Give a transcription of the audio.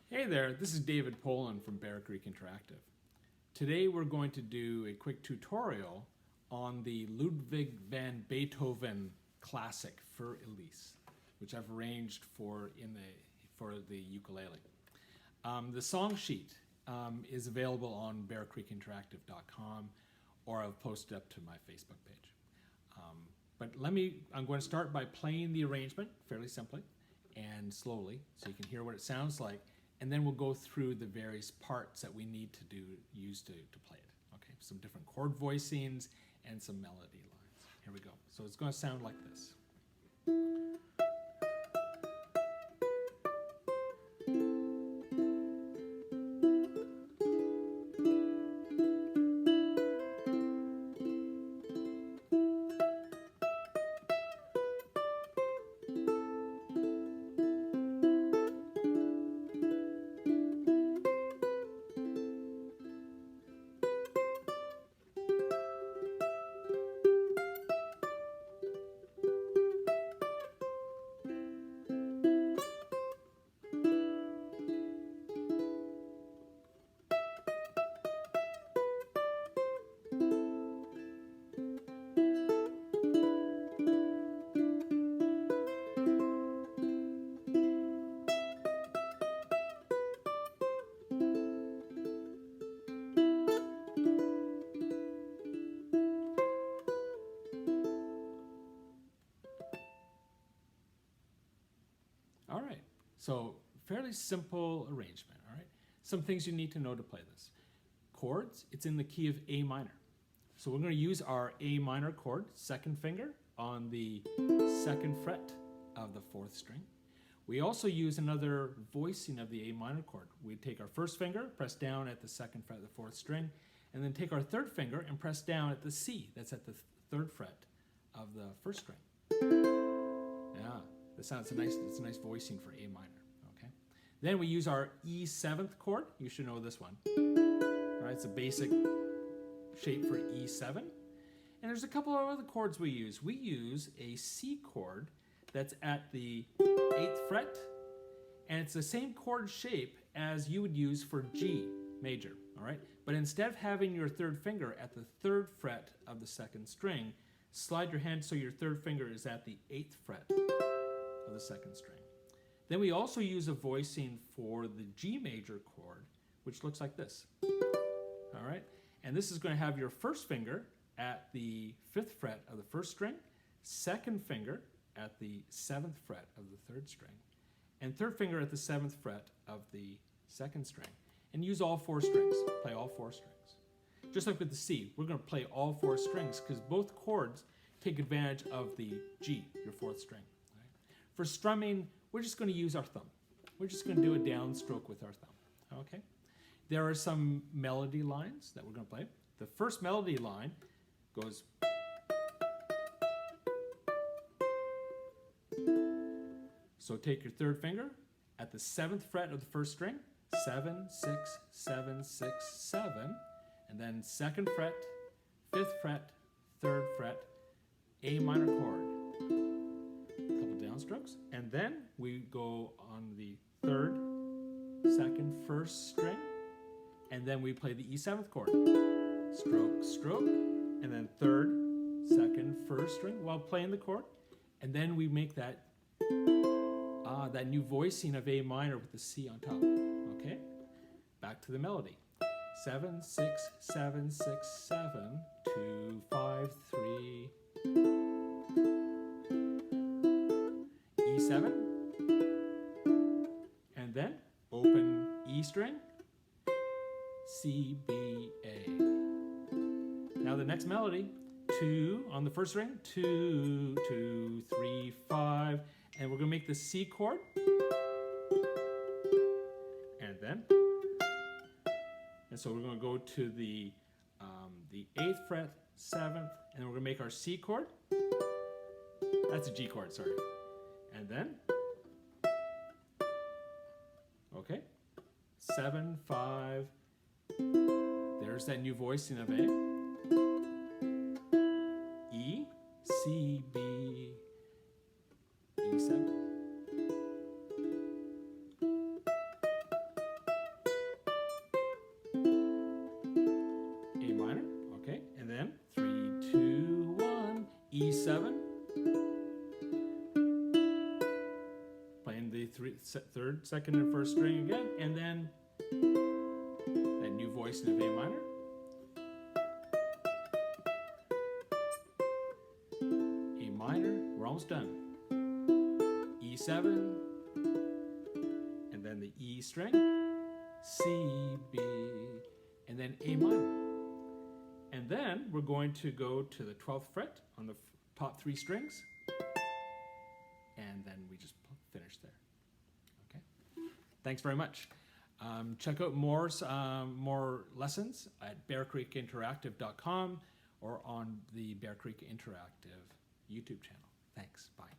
Hey there, this is David Pollon from Bear Creek Interactive. Today we're going to do a quick tutorial on the Ludwig van Beethoven classic for Elise, which I've arranged for the ukulele. The song sheet is available on bearcreekinteractive.com, or I've posted up to my Facebook page. I'm going to start by playing the arrangement fairly simply and slowly so you can hear what it sounds like. And then we'll go through the various parts that we need to use to play it. Okay, some different chord voicings and some melody lines. Here we go. So it's going to sound like this. All right, so fairly simple arrangement, all right? Some things you need to know to play this. Chords, it's in the key of A minor. So we're going to use our A minor chord, second finger, on the second fret of the fourth string. We also use another voicing of the A minor chord. We take our first finger, press down at the second fret of the fourth string, and then take our third finger and press down at the C, that's at the third fret of the first string. Yeah. It's a nice voicing for A minor, okay? Then we use our E7th chord. You should know this one. All right, it's a basic shape for E7. And there's a couple of other chords we use. We use a C chord that's at the 8th fret, and it's the same chord shape as you would use for G major, all right? But instead of having your third finger at the 3rd fret of the 2nd string, slide your hand so your third finger is at the 8th fret of the 2nd string. Then we also use a voicing for the G major chord, which looks like this. All right, and this is going to have your first finger at the 5th fret of the 1st string, second finger at the 7th fret of the 3rd string, and third finger at the 7th fret of the 2nd string. And use all 4 strings, play all 4 strings. Just like with the C, we're going to play all 4 strings because both chords take advantage of the G, your 4th string. For strumming, we're just going to use our thumb. We're just going to do a downstroke with our thumb, okay? There are some melody lines that we're going to play. The first melody line goes... So take your third finger at the 7th fret of the 1st string, 7, 6, 7, 6, 7, and then 2nd fret, 5th fret, 3rd fret, A minor chord. Strokes, and then we go on the 3rd, 2nd, 1st string, and then we play the E7th chord. Stroke, stroke, and then 3rd, 2nd, 1st string while playing the chord, and then we make that new voicing of A minor with the C on top. Okay, back to the melody. 7, 6, 7, 6, 7, 2, 5, 3. E7, and then open E string, C, B, A. Now the next melody, 2 on the 1st string, 2, 2, 3, 5, and we're going to make the C chord, and so we're going to go to the 8th fret, 7th, and then we're going to make our C chord. That's a G chord, sorry. And then, okay, 7, 5, there's that new voicing of A, E, C, B, E7. E7, playing the third, second, and first string again, and then that new voicing of A minor. A minor, we're almost done. E7, and then the E string, C, B, and then A minor. And then we're going to go to the 12th fret on the top 3 strings, and then we just finish there. Okay. Thanks very much. Check out more lessons at bearcreekinteractive.com or on the Bear Creek Interactive YouTube channel. Thanks. Bye.